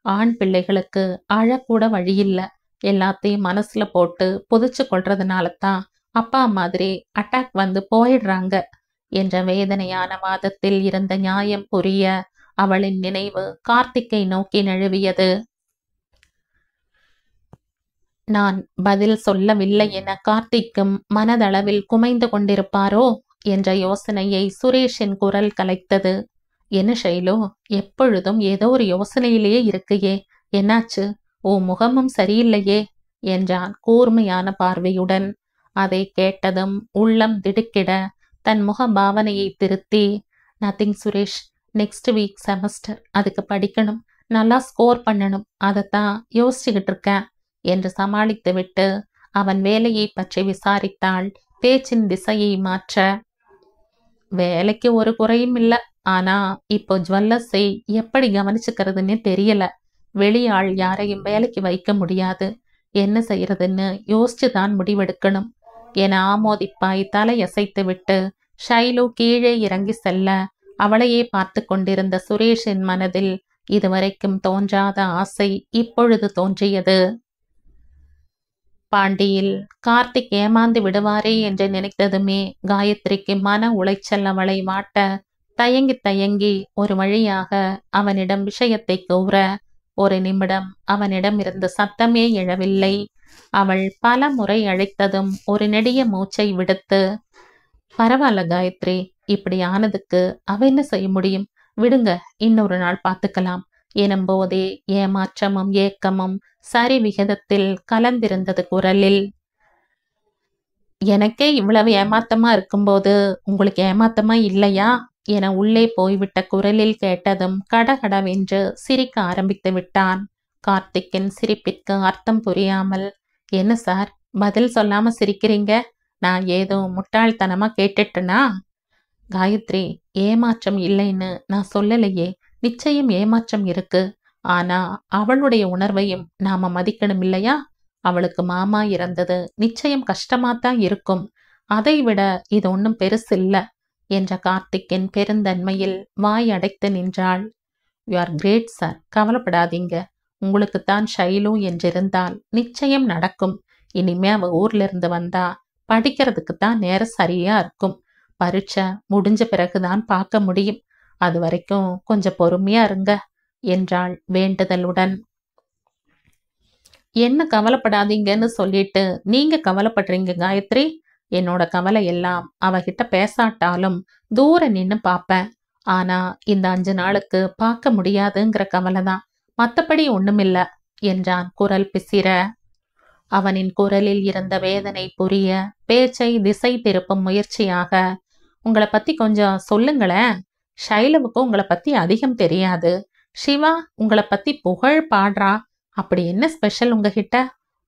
ஆண் பிள்ளைகளுக்கு அழக்கூட வழியில்ல, எல்லாத்தையும் மனசுல போட்டு புதிச்சு கொள்றதுனால தான் அப்பா மாதிரி அட்டாக் வந்து போயிடுறாங்க என்ற வேதனையான வாதத்தில் இருந்த நியாயம் புரிய அவளின் நினைவு கார்த்திக்கை நோக்கி நழுவியது. நான் பதில் சொல்லவில்லை என கார்த்திக்கும் மனதளவில் குமைந்து கொண்டிருப்பாரோ என்ற யோசனையை சுரேஷின் குரல் கலைத்தது. என்ன ஷைலு, எப்பொழுதும் ஏதோ ஒரு யோசனையிலேயே இருக்கையே, என்னாச்சு? ஓ முகமும் சரியில்லையே என்றான் கூர்மையான பார்வையுடன். அதை கேட்டதும் உள்ளம் திடுக்கிட தன் முக பாவனையை திருத்தி, nothing Suresh, next week semester, அதுக்கு படிக்கணும், நல்லா ஸ்கோர் பண்ணணும், அதைத்தான் யோசிச்சுக்கிட்டு இருக்கேன் என்று சமாளித்து விட்டு அவன் வேலையை பற்றி விசாரித்தாள். பேச்சின் திசையை மாற்ற, வேலைக்கு ஒரு குறையும் இல்லை, ஆனா இப்போ ஜுவல்லர்ஸை எப்படி கவனிச்சுக்கிறதுன்னு தெரியல. வெளியாள் யாரையும் வேலைக்கு வைக்க முடியாது, என்ன செய்யறதுன்னு யோசிச்சுதான் முடிவெடுக்கணும் என ஆமோதிப்பாய் தலையசைத்து விட்டு ஷைலு கீழே இறங்கி செல்ல அவளையே பார்த்து கொண்டிருந்த சுரேஷின் மனதில் இதுவரைக்கும் தோன்றாத ஆசை இப்பொழுது தோன்றியது. பாண்டியில் கார்த்திக் ஏமாந்து விடுவாரே என்று நினைத்ததுமே காயத்ரிக்கு மன உளைச்சல் அவளை வாட்ட தயங்கி தயங்கி ஒரு வழியாக அவனிடம் விஷயத்தை கூற ஒரு நிமிடம் அவனிடம் இருந்து சத்தமே எழவில்லை. அவள் பல முறை அழைத்ததும் ஒரு நெடிய மூச்சை விடுத்து, பரவாயில்ல காயத்ரி, இப்படி ஆனதுக்கு அவ என்ன செய்ய முடியும், விடுங்க, இன்னொரு நாள் பார்த்துக்கலாம் எனும்போதே ஏமாற்றமும் ஏக்கமும் சரி விகிதத்தில் கலந்திருந்தது குரலில். எனக்கே இவ்வளவு ஏமாத்தமா இருக்கும்போது உங்களுக்கு ஏமாத்தமா இல்லையா என உள்ளே போய்விட்ட குரலில் கேட்டதும் கடகடவென்று சிரிக்க ஆரம்பித்து விட்டான். கார்த்திக்கின் சிரிப்பிற்கு அர்த்தம் புரியாமல், என்ன சார் பதில் சொல்லாம சிரிக்கிறீங்க, நான் ஏதோ முட்டாள்தனமா கேட்டுட்டனா? காயத்ரி, ஏமாற்றம் இல்லைன்னு நான் சொல்லலையே, நிச்சயம் ஏமாற்றம் இருக்கு. ஆனா அவளுடைய உணர்வையும் நாம மதிக்கணும் இல்லையா? அவளுக்கு மாமா இறந்தது நிச்சயம் கஷ்டமாத்தான் இருக்கும். அதை விட இது ஒன்றும் பெருசில்ல என்ற கார்த்திக்கின் பெருந்தன்மையில் வாய் அடைத்து நின்றாள். யூ ஆர் கிரேட் சார், கவலைப்படாதீங்க. உங்களுக்குத்தான் ஷைலு என்றிருந்தால் நிச்சயம் நடக்கும். இனிமே அவ ஊர்ல இருந்து வந்தா படிக்கிறதுக்குத்தான் நேரம் சரியா இருக்கும். பரீட்சை முடிஞ்ச பிறகுதான் பார்க்க முடியும். அது வரைக்கும் கொஞ்சம் பொறுமையா இருங்க என்றாள் வேண்டுதலுடன். என்ன கவலைப்படாதீங்கன்னு சொல்லிட்டு நீங்க கவலைப்படுறீங்க காயத்ரி? என்னோட கவலை எல்லாம் அவகிட்ட பேசாட்டாலும் தூர நின்னு பார்ப்பேன். ஆனா இந்த 5 நாளுக்கு பார்க்க முடியாதுங்கிற கவலைதான், மத்தபடி ஒண்ணுமில்ல என்றான் குரல் பிசிற. அவனின் குரலில் இருந்த வேதனை புரிய பேச்சை திசை திருப்பும் முயற்சியாக, உங்களை பத்தி கொஞ்சம் சொல்லுங்களேன். ஷைலுவுக்கு உங்களை பத்தி அதிகம் தெரியாது. சிவா உங்களை பத்தி புகழ் பாடுறா. அப்படி என்ன ஸ்பெஷல் உங்ககிட்ட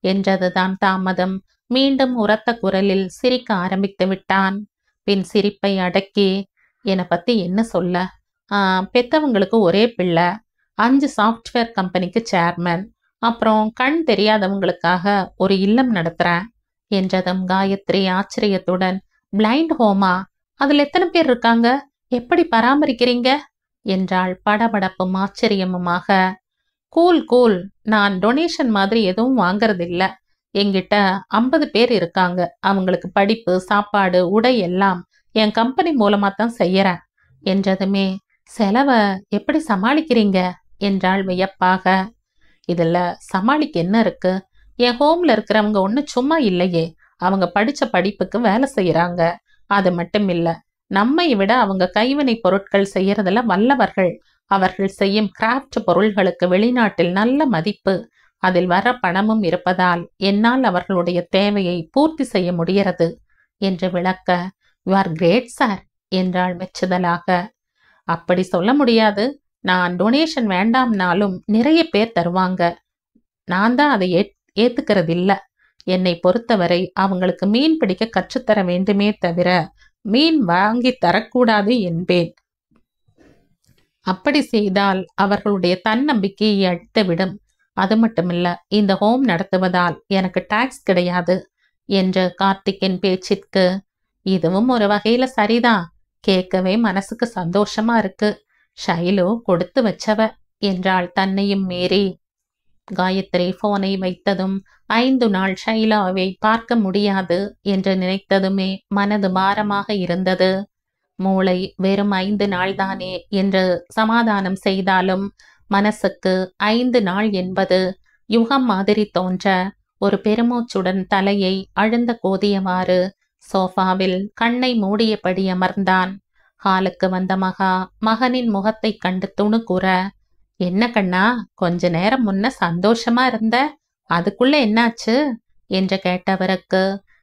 என்றதுதான் தாமதம். மீண்டும் உரத்த குரலில் சிரிக்க ஆரம்பித்து விட்டான். பின் சிரிப்பை அடக்கி, என்னை பத்தி என்ன சொல்ல, பெத்தவங்களுக்கு ஒரே பிள்ளை, 5 சாஃப்ட்வேர் கம்பெனிக்கு சேர்மன், அப்புறம் கண் தெரியாதவங்களுக்காக ஒரு இல்லம் நடத்துறேன் என்றதும் காயத்ரி ஆச்சரியத்துடன், பிளைண்ட் ஹோமா? அதுல எத்தனை பேர் இருக்காங்க, எப்படி பராமரிக்கிறீங்க என்றாள் படபடப்பும் ஆச்சரியமுமாக. கூல் கூல், நான் டொனேஷன் மாதிரி எதுவும் வாங்கறதில்ல. என்கிட்ட 50 பேர் இருக்காங்க. அவங்களுக்கு படிப்பு, சாப்பாடு, உடை எல்லாம் என் கம்பெனி மூலமா தான் செய்யறேன் என்றதுமே, செலவை எப்படி சமாளிக்கிறீங்க என்றாள் வியப்பாக. இதுல சமாளிக்க என்ன இருக்கு? என் ஹோம்ல இருக்கிறவங்க ஒன்றும் சும்மா இல்லையே. அவங்க படிச்ச படிப்புக்கு வேலை செய்யறாங்க. அது மட்டும் இல்ல, நம்மை விட அவங்க கைவினை பொருட்கள் செய்யறதுல வல்லவர்கள். அவர்கள் செய்யும் கிராஃப்ட் பொருள்களுக்கு வெளிநாட்டில் நல்ல மதிப்பு. அதில் வர பணமும் இருப்பதால் என்னால் அவர்களுடைய தேவையை பூர்த்தி செய்ய முடிகிறது என்று விளக்க, யூ ஆர் கிரேட் சார் என்றாள் மெச்சுதலாக. அப்படி சொல்ல முடியாது. நான் டொனேஷன் வேண்டாம்னாலும் நிறைய பேர் தருவாங்க. நான் தான் அதை ஏத்துக்கிறதில்ல. என்னை பொறுத்தவரை அவங்களுக்கு மீன் பிடிக்க கற்றுத்தர வேண்டுமே தவிர மீன் வாங்கி தரக்கூடாது என்பேன். அப்படி செய்தால் அவர்களுடைய தன்னம்பிக்கையை அழித்துவிடும். அது மட்டுமில்ல, இந்த ஹோம் நடத்துவதால் எனக்கு டாக்ஸ் கிடையாது என்ற கார்த்திக்கின் பேச்சிற்கு, இதுவும் ஒரு வகையில சரிதான், கேட்கவே மனசுக்கு சந்தோஷமா இருக்கு. ஷைலு கொடுத்து வச்சவ என்றாள் தன்னையும் மீறி. காயத்ரி போனை வைத்ததும் 5 நாள் ஷைலாவை பார்க்க முடியாது என்று நினைத்ததுமே மனது பாரமாக இருந்தது. மூளை வெறும் 5 நாள் தானே என்று சமாதானம் செய்தாலும் மனசுக்கு 5 நாள் என்பது யுகம் மாதிரி தோன்ற ஒரு பெருமூச்சுடன் தலையை அழுந்த கோதியவாறு சோஃபாவில் கண்ணை மூடியபடி அமர்ந்தான். ஹாலுக்கு வந்த மகனின் முகத்தை கண்டு துணுக்குற, என்ன கண்ணா, கொஞ்ச நேரம் முன்ன சந்தோஷமா இருந்த, அதுக்குள்ள என்னாச்சு என்று கேட்டவருக்கு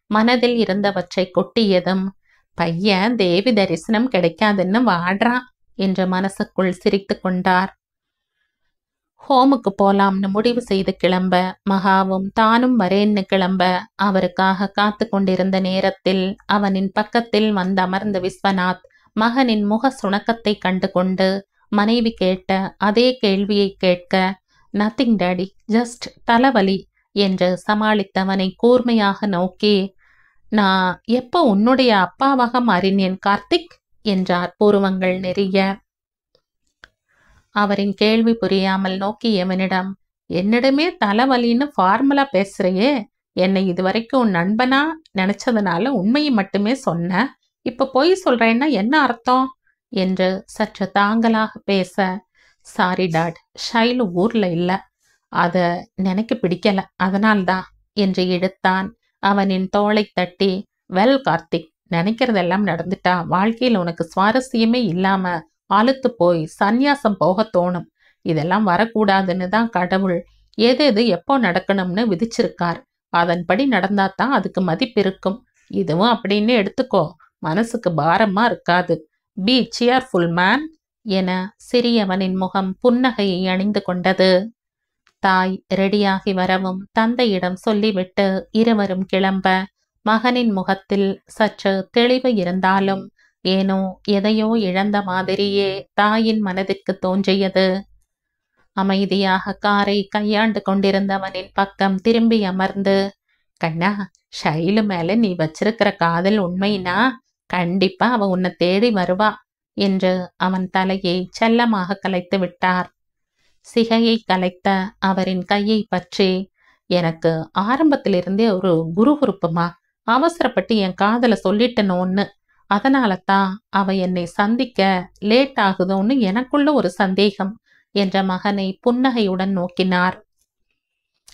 மனதில் இருந்தவற்றை கொட்டியதும், பையன் தேவி தரிசனம் கிடைக்காதுன்னு வாடுறான் என்று மனசுக்குள் சிரித்து கொண்டார். ஹோமுக்கு போலாம்னு முடிவு செய்து கிளம்ப மகாவும் தானும் வரேன்னு கிளம்ப அவருக்காக காத்து கொண்டிருந்த நேரத்தில் அவனின் பக்கத்தில் வந்து அமர்ந்த விஸ்வநாத் மகனின் முக சுணக்கத்தை கண்டு கொண்டு மனைவி கேட்ட அதே கேள்வியை கேட்க, நத்திங் டாடி, ஜஸ்ட் தலைவலி என்று சமாளித்தவனை கூர்மையாக நோக்கி, நான் எப்போ உன்னுடைய அப்பாவாக மாறினேன் கார்த்திக் என்றார் பூர்வங்கள் நெறிய. அவரின் கேள்வி புரியாமல் நோக்கியவனிடம், என்னிடமே தலைவலின்னு ஃபார்முலா பேசுறையே, என்னை இதுவரைக்கும் உன் நண்பனா நினைச்சதுனால உண்மையை மட்டுமே சொன்ன. இப்ப பொய் சொல்றேன்னா என்ன அர்த்தம் என்று சற்று தாங்கலாக பேச, சாரி டாட், ஷைலு ஊர்ல இல்ல, அத நினைக்க பிடிக்கல, அதனால்தான் என்று இழுத்தான். அவனின் தோளை தட்டி, வெல் கார்த்திக், நினைக்கிறதெல்லாம் நடந்துட்டா வாழ்க்கையில் உனக்கு சுவாரஸ்யமே இல்லாம அலுத்து போய் சந்நியாசம் போக தோணும். இதெல்லாம் வரக்கூடாதுன்னு தான் கடவுள் எது எது எப்போ நடக்கணும்னு விதிச்சிருக்கார். அதன்படி நடந்தாதான் அதுக்கு மதிப்பு இருக்கும். இதுவும் அப்படின்னு எடுத்துக்கோ, மனசுக்கு பாரமா இருக்காது. பி சியர்ஃபுல் மேன் என சிறியவனின் முகம் புன்னகையை அணிந்து கொண்டது. தாய் ரெடியாகி வரவும் தந்தையிடம் சொல்லிவிட்டு இருவரும் கிளம்ப, மகனின் முகத்தில் சற்று தெளிவு இருந்தாலும் ஏனோ எதையோ இழந்த மாதிரியே தாயின் மனதிற்கு தோன்றியது. அமைதியாக காரை கையாண்டு கொண்டிருந்தவனின் பக்கம் திரும்பி அமர்ந்து, கண்ணா, ஷைலு மேல நீ வச்சிருக்கிற காதல் உண்மைனா கண்டிப்பா அவ உன்னை தேடி வருவா என்று அவன் தலையை செல்லமாக கலைத்து விட்டார். சிகையை கலைத்த அவரின் கையை பற்றி, எனக்கு ஆரம்பத்திலிருந்தே ஒரு குருகுருப்புமா, அவசரப்பட்டு என் காதல சொல்லிட்டனோன்னு, அதனால தான் அவ என்னை சந்திக்க லேட் ஆகுதோன்னு எனக்குள்ள ஒரு சந்தேகம் என்ற மகனை புன்னகையுடன் நோக்கினார்.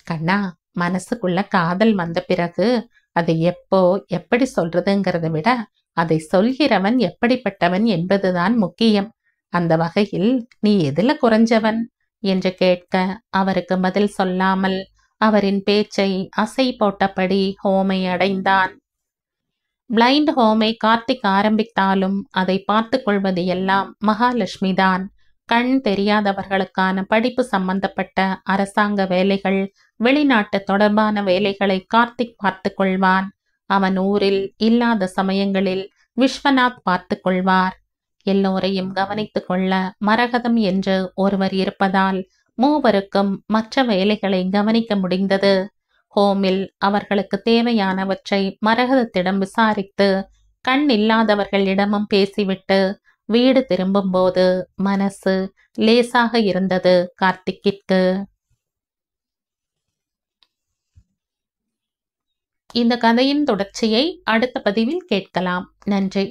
கண்ணா, மனசுக்குள்ள காதல் வந்த பிறகு அதை எப்போ எப்படி சொல்றதுங்கிறத விட அதை சொல்கிறவன் எப்படிப்பட்டவன் என்பதுதான் முக்கியம். அந்த வகையில் நீ எதுல குறைஞ்சவன் என்று கேட்க, அவருக்கு பதில் சொல்லாமல் அவரின் பேச்சை அசை போட்டபடி ஹோமை அடைந்தான். பிளைண்ட் ஹோமை கார்த்திக் ஆரம்பித்தாலும் அதை பார்த்து கொள்வது எல்லாம் மகாலட்சுமி தான். கண் தெரியாதவர்களுக்கான படிப்பு சம்பந்தப்பட்ட அரசாங்க வேலைகள், வெளிநாட்டு தொடர்பான வேலைகளை கார்த்திக் பார்த்து கொள்வான். அவன் ஊரில் இல்லாத சமயங்களில் விஸ்வநாத் பார்த்து கொள்வார். எல்லோரையும் கவனித்து கொள்ள மரகதம் என்று ஒருவர் இருப்பதால் மூவருக்கும் மற்ற வேலைகளை கவனிக்க முடிந்தது. ஹோமில் அவர்களுக்கு தேவையானவற்றை மரகதத்திடம் விசாரித்து கண் இல்லாதவர்களிடமும் பேசிவிட்டு வீடு திரும்பும்போது மனசு லேசாக இருந்தது கார்த்திக்கிற்கு. இந்த கதையின் தொடர்ச்சியை அடுத்த பதிவில் கேட்கலாம். நன்றி.